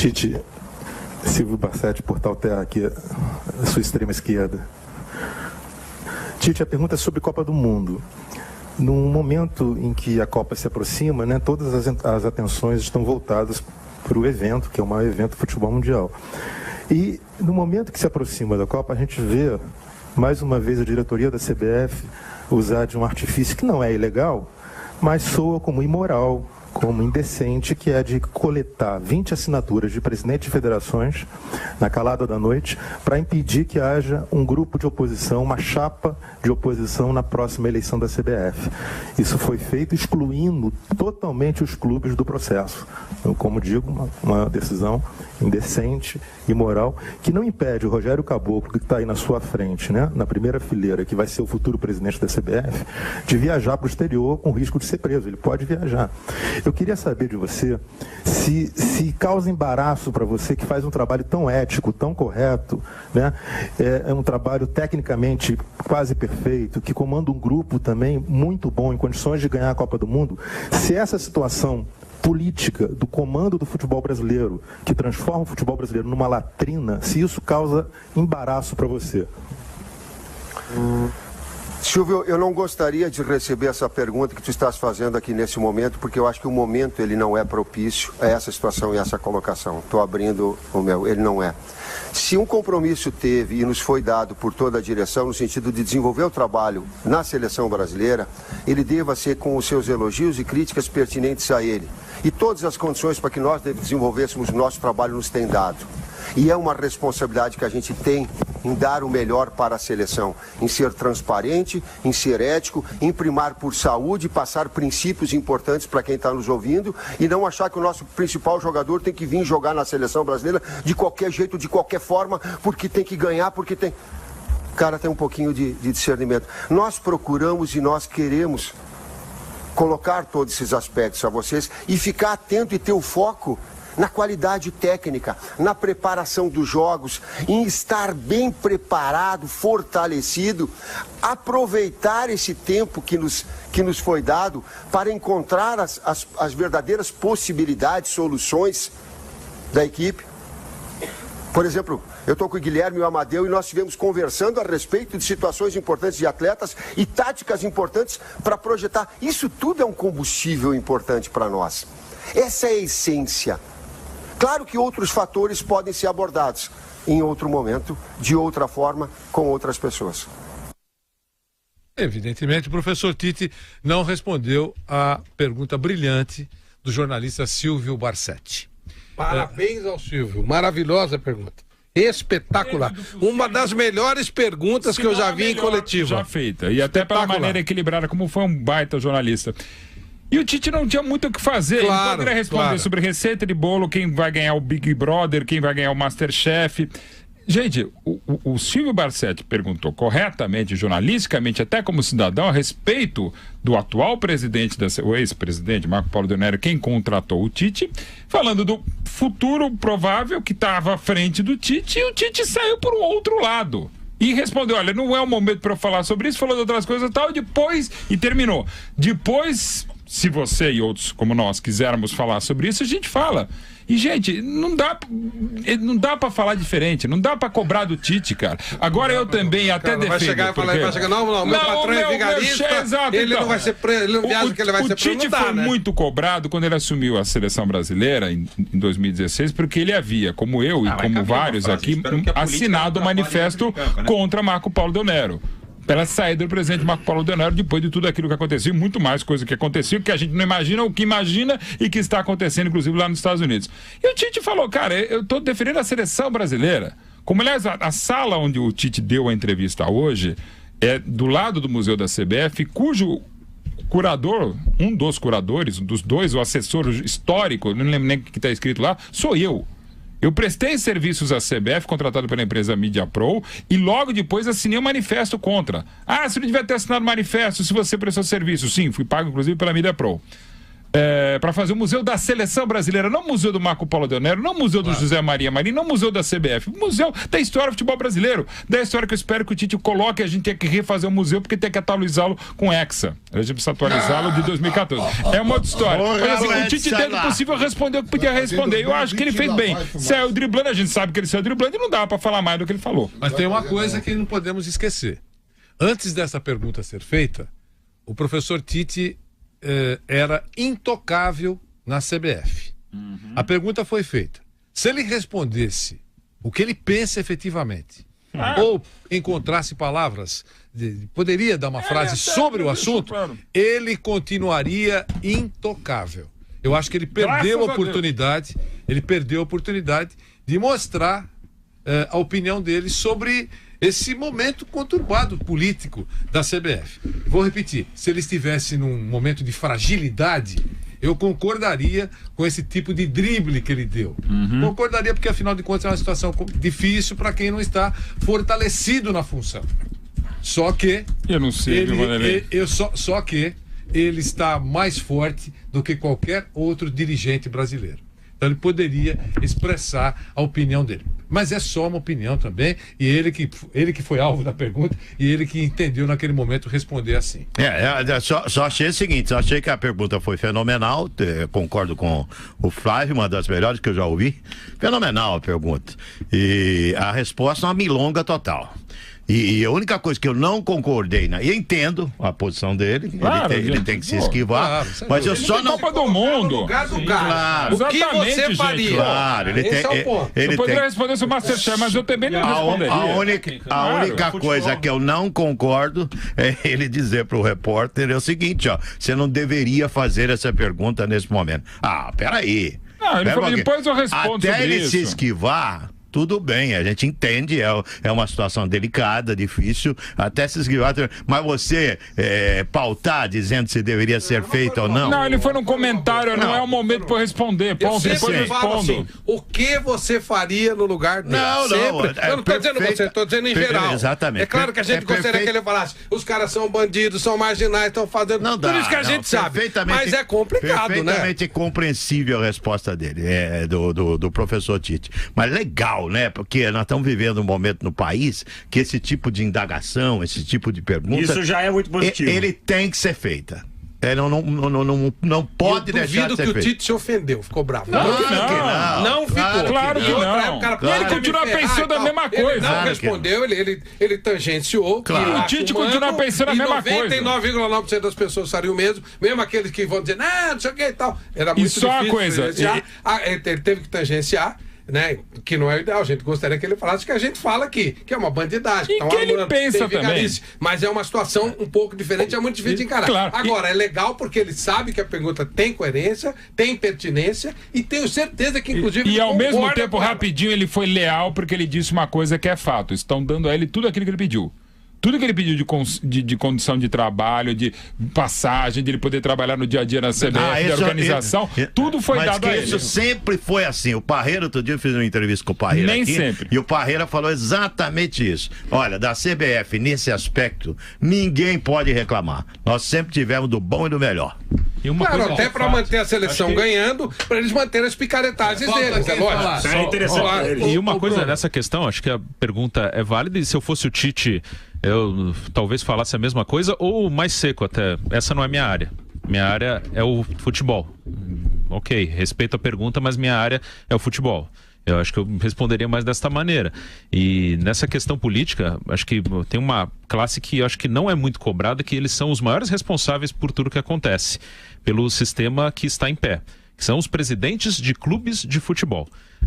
Tite, Silvio Barsetti, Portal Terra, aqui, à sua extrema esquerda. Tite, a pergunta é sobre Copa do Mundo. Num momento em que a Copa se aproxima, né, todas as atenções estão voltadas para o evento, que é o maior evento do futebol mundial. E no momento que se aproxima da Copa, a gente vê, mais uma vez, a diretoria da CBF usar de um artifício que não é ilegal, mas soa como imoral, como indecente, que é de coletar 20 assinaturas de presidentes de federações na calada da noite para impedir que haja um grupo de oposição, uma chapa de oposição na próxima eleição da CBF. Isso foi feito excluindo totalmente os clubes do processo. Então, como digo, uma decisão indecente, imoral, que não impede o Rogério Caboclo, que está aí na sua frente, né, na primeira fileira, que vai ser o futuro presidente da CBF, de viajar para o exterior com risco de ser preso. Ele pode viajar. Eu queria saber de você se causa embaraço para você, que faz um trabalho tão ético, tão correto, né? É um trabalho tecnicamente quase perfeito, que comanda um grupo também muito bom, em condições de ganhar a Copa do Mundo, se essa situação política do comando do futebol brasileiro, que transforma o futebol brasileiro numa latrina, se isso causa embaraço para você. Silvio, eu não gostaria de receber essa pergunta que tu estás fazendo aqui nesse momento, porque eu acho que o momento ele não é propício a essa situação e essa colocação. Estou abrindo o meu, ele não é. Se um compromisso teve e nos foi dado por toda a direção no sentido de desenvolver o trabalho na seleção brasileira, ele deva ser com os seus elogios e críticas pertinentes a ele. E todas as condições para que nós desenvolvêssemos o nosso trabalho nos tem dado. E é uma responsabilidade que a gente tem em dar o melhor para a seleção, em ser transparente, em ser ético, em primar por saúde, passar princípios importantes para quem está nos ouvindo e não achar que o nosso principal jogador tem que vir jogar na seleção brasileira de qualquer jeito, de qualquer forma, porque tem que ganhar, porque tem... Cara, tem um pouquinho de discernimento. Nós procuramos e nós queremos colocar todos esses aspectos a vocês e ficar atento e ter o foco na qualidade técnica, na preparação dos jogos, em estar bem preparado, fortalecido, aproveitar esse tempo que nos foi dado para encontrar as verdadeiras possibilidades, soluções da equipe. Por exemplo, eu estou com o Guilherme e o Amadeu e nós estivemos conversando a respeito de situações importantes de atletas e táticas importantes para projetar. Isso tudo é um combustível importante para nós. Essa é a essência. Claro que outros fatores podem ser abordados em outro momento, de outra forma, com outras pessoas. Evidentemente, o professor Tite não respondeu à pergunta brilhante do jornalista Silvio Barsetti. Parabéns ao Silvio, maravilhosa pergunta. Espetacular. Uma das melhores perguntas que eu já vi em coletiva. Já feita. E até pela maneira equilibrada, como foi um baita jornalista. E o Tite não tinha muito o que fazer. Claro, ele poderia responder sobre receita de bolo, quem vai ganhar o Big Brother, quem vai ganhar o Masterchef. Gente, o Silvio Barsetti perguntou corretamente, jornalisticamente, até como cidadão, a respeito do atual presidente, o ex-presidente Marco Paulo Deonero, quem contratou o Tite, falando do futuro provável que estava à frente do Tite, e o Tite saiu por um outro lado. E respondeu, olha, não é o momento para eu falar sobre isso, falou de outras coisas e tal, e terminou. Depois, se você e outros como nós quisermos falar sobre isso, a gente fala. E, gente, não dá pra falar diferente, não dá pra cobrar do Tite, cara. Agora eu também até defendo. Vai chegar, não, meu patrão é vigarista, ele não vai ser preso, ele não viaja que ele vai ser preso. O Tite foi muito cobrado quando ele assumiu a seleção brasileira em 2016, porque ele havia, como eu e como vários aqui, assinado o manifesto contra Marco Paulo Deonero. Pela saída do presidente Marco Paulo Deonero, depois de tudo aquilo que aconteceu, muito mais coisa que aconteceu, que a gente não imagina, o que imagina e que está acontecendo, inclusive, lá nos Estados Unidos. E o Tite falou, cara, eu estou defendendo a seleção brasileira. Como, aliás, a sala onde o Tite deu a entrevista hoje é do lado do Museu da CBF, cujo curador, um dos curadores, um dos dois, o assessor histórico, não lembro nem o que está escrito lá, sou eu. Eu prestei serviços à CBF, contratado pela empresa Media Pro, e logo depois assinei um manifesto contra. Ah, você não devia ter assinado manifesto se você prestou serviço. Sim, fui pago inclusive pela Media Pro. para fazer o Museu da Seleção Brasileira, não o Museu do Marco Polo Del Nero, não o Museu do José Maria Marinho, não o Museu da CBF, o Museu da História do Futebol Brasileiro, da história que eu espero que o Tite coloque. A gente tem que refazer o museu porque tem que atualizá-lo com Hexa. A gente precisa atualizá-lo de 2014. É uma outra história. Mas assim, o Tite, dentro do possível, respondeu o que podia responder. Eu acho que ele fez bem. Saiu driblando, a gente sabe que ele saiu driblando e não dá para falar mais do que ele falou. Mas tem uma coisa que não podemos esquecer. Antes dessa pergunta ser feita, o professor Tite era intocável na CBF. A pergunta foi feita. Se ele respondesse o que ele pensa efetivamente, ou encontrasse palavras, poderia dar uma frase sobre o assunto, ele continuaria intocável. Eu acho que ele perdeu a oportunidade, de mostrar a opinião dele sobre esse momento conturbado político da CBF. Vou repetir, se ele estivesse num momento de fragilidade, eu concordaria com esse tipo de drible que ele deu. Concordaria porque, afinal de contas, é uma situação difícil para quem não está fortalecido na função. Só que eu não sei, só que ele está mais forte do que qualquer outro dirigente brasileiro. Então ele poderia expressar a opinião dele. Mas é só uma opinião também, e ele que foi alvo da pergunta, e ele que entendeu naquele momento responder assim. Só achei o seguinte, só achei que a pergunta foi fenomenal, concordo com o Flávio, uma das melhores que eu já ouvi. Fenomenal a pergunta. E a resposta é uma milonga total. E a única coisa que eu não concordei, e entendo a posição dele, claro, ele tem que se esquivar, mas eu só não... Copa do Mundo. No lugar do cara. O que você faria? Claro, ele Esse tem... é o ponto. Eu poderia responder sobre o Masterchef, mas eu também não responderia. A única coisa que eu não concordo é ele dizer pro repórter o seguinte, você não deveria fazer essa pergunta nesse momento. Peraí. Não, ele falou, depois eu respondo até sobre ele isso. se esquivar... Tudo bem, a gente entende, é uma situação delicada, difícil, até se esquivar. Mas você pautar dizendo se deveria ser feito ou não? Não, ele foi num comentário, não é o momento para eu responder. Ponto, depois eu respondo. Assim, o que você faria no lugar dele? Não, eu não estou dizendo você, estou dizendo em geral. Exatamente. É claro que a gente gostaria que ele falasse, os caras são bandidos, são marginais, estão fazendo tudo isso que a gente sabe. Mas é complicado, né? Perfeitamente compreensível a resposta dele, do professor Tite. Mas legal, né? Porque nós estamos vivendo um momento no país que esse tipo de indagação, esse tipo de pergunta... Isso já é muito positivo. Ele tem que ser feita. Não pode deixar de ser feito. Eu duvido que o Tite se ofendeu, ficou bravo. Não ficou. Claro que não. Ele continua pensando a mesma coisa. Ele não respondeu, ele tangenciou. O Tite continua pensando a mesma coisa. 99,9% das pessoas fariam o mesmo aqueles que vão dizer, não sei o que e tal. Era muito difícil. E só uma coisa. Ele teve que tangenciar. Né? Que não é o ideal, a gente gostaria que ele falasse o que a gente fala aqui, que é uma bandidagem. E que ele pensa também. Mas é uma situação um pouco diferente, é muito difícil de encarar. Claro. Agora, é legal porque ele sabe que a pergunta tem coerência, tem pertinência e tenho certeza que, inclusive... E ao mesmo tempo, rapidinho, ele foi leal porque ele disse uma coisa que é fato. Estão dando a ele tudo aquilo que ele pediu. Tudo que ele pediu de condição de trabalho, de passagem, de ele poder trabalhar no dia a dia na CBF, de organização, tudo foi dado a ele. Isso sempre foi assim. O Parreira, outro dia eu fiz uma entrevista com o Parreira Nem aqui, sempre. E o Parreira falou exatamente isso. Olha, da CBF, nesse aspecto, ninguém pode reclamar. Nós sempre tivemos do bom e do melhor. E uma coisa até para manter a seleção ganhando, para eles manterem as picaretagens deles, é lógico. É interessante. E uma coisa nessa questão, acho que a pergunta é válida, e se eu fosse o Tite, eu talvez falasse a mesma coisa, ou mais seco até. Essa não é minha área. Minha área é o futebol. Ok, respeito a pergunta, mas minha área é o futebol. Eu acho que eu responderia mais desta maneira. E nessa questão política, acho que tem uma classe que eu acho que não é muito cobrada, que eles são os maiores responsáveis por tudo que acontece, pelo sistema que está em pé, que são os presidentes de clubes de futebol.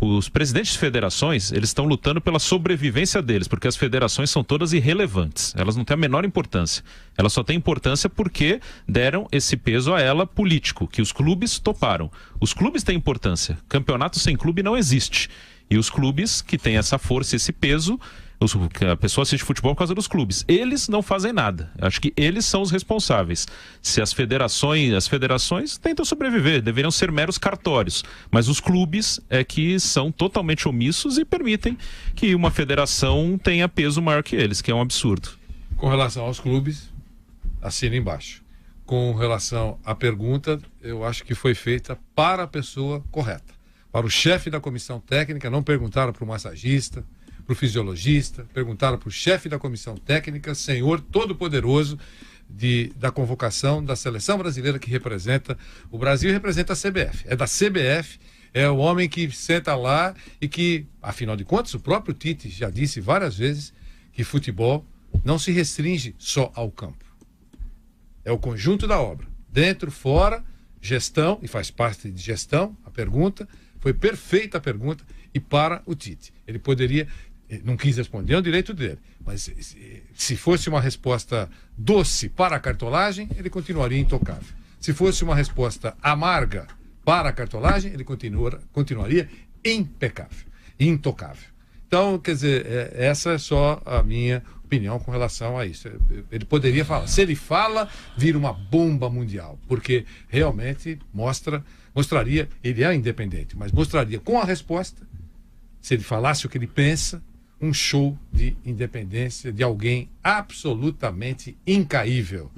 Os presidentes de federações, eles estão lutando pela sobrevivência deles, porque as federações são todas irrelevantes. Elas não têm a menor importância. Elas só têm importância porque deram esse peso a ela político, que os clubes toparam. Os clubes têm importância. Campeonato sem clube não existe. E os clubes que têm essa força, esse peso, a pessoa assiste futebol por causa dos clubes. Eles não fazem nada. Acho que eles são os responsáveis. Se as federações tentam sobreviver, deveriam ser meros cartórios. Mas os clubes é que são totalmente omissos e permitem que uma federação tenha peso maior que eles, que é um absurdo. Com relação aos clubes, assina embaixo. com relação à pergunta, eu acho que foi feita para a pessoa correta. Para o chefe da comissão técnica, não perguntaram para o massagista, para o fisiologista, perguntaram para o chefe da comissão técnica, senhor todo-poderoso da convocação da seleção brasileira que representa o Brasil e representa a CBF. É da CBF, é o homem que senta lá e que, afinal de contas, o próprio Tite já disse várias vezes que futebol não se restringe só ao campo. É o conjunto da obra. Dentro, fora, gestão, e faz parte de gestão, a pergunta, foi perfeita a pergunta, e para o Tite. Ele poderia, não quis responder, é o direito dele, mas se fosse uma resposta doce para a cartolagem, ele continuaria intocável. Se fosse uma resposta amarga para a cartolagem, ele continuaria impecável, intocável. Então, quer dizer, essa é só a minha opinião com relação a isso. Ele poderia falar. Se ele fala, vira uma bomba mundial, porque realmente mostraria, ele é independente, mas mostraria com a resposta, se ele falasse o que ele pensa, um show de independência de alguém absolutamente incaível.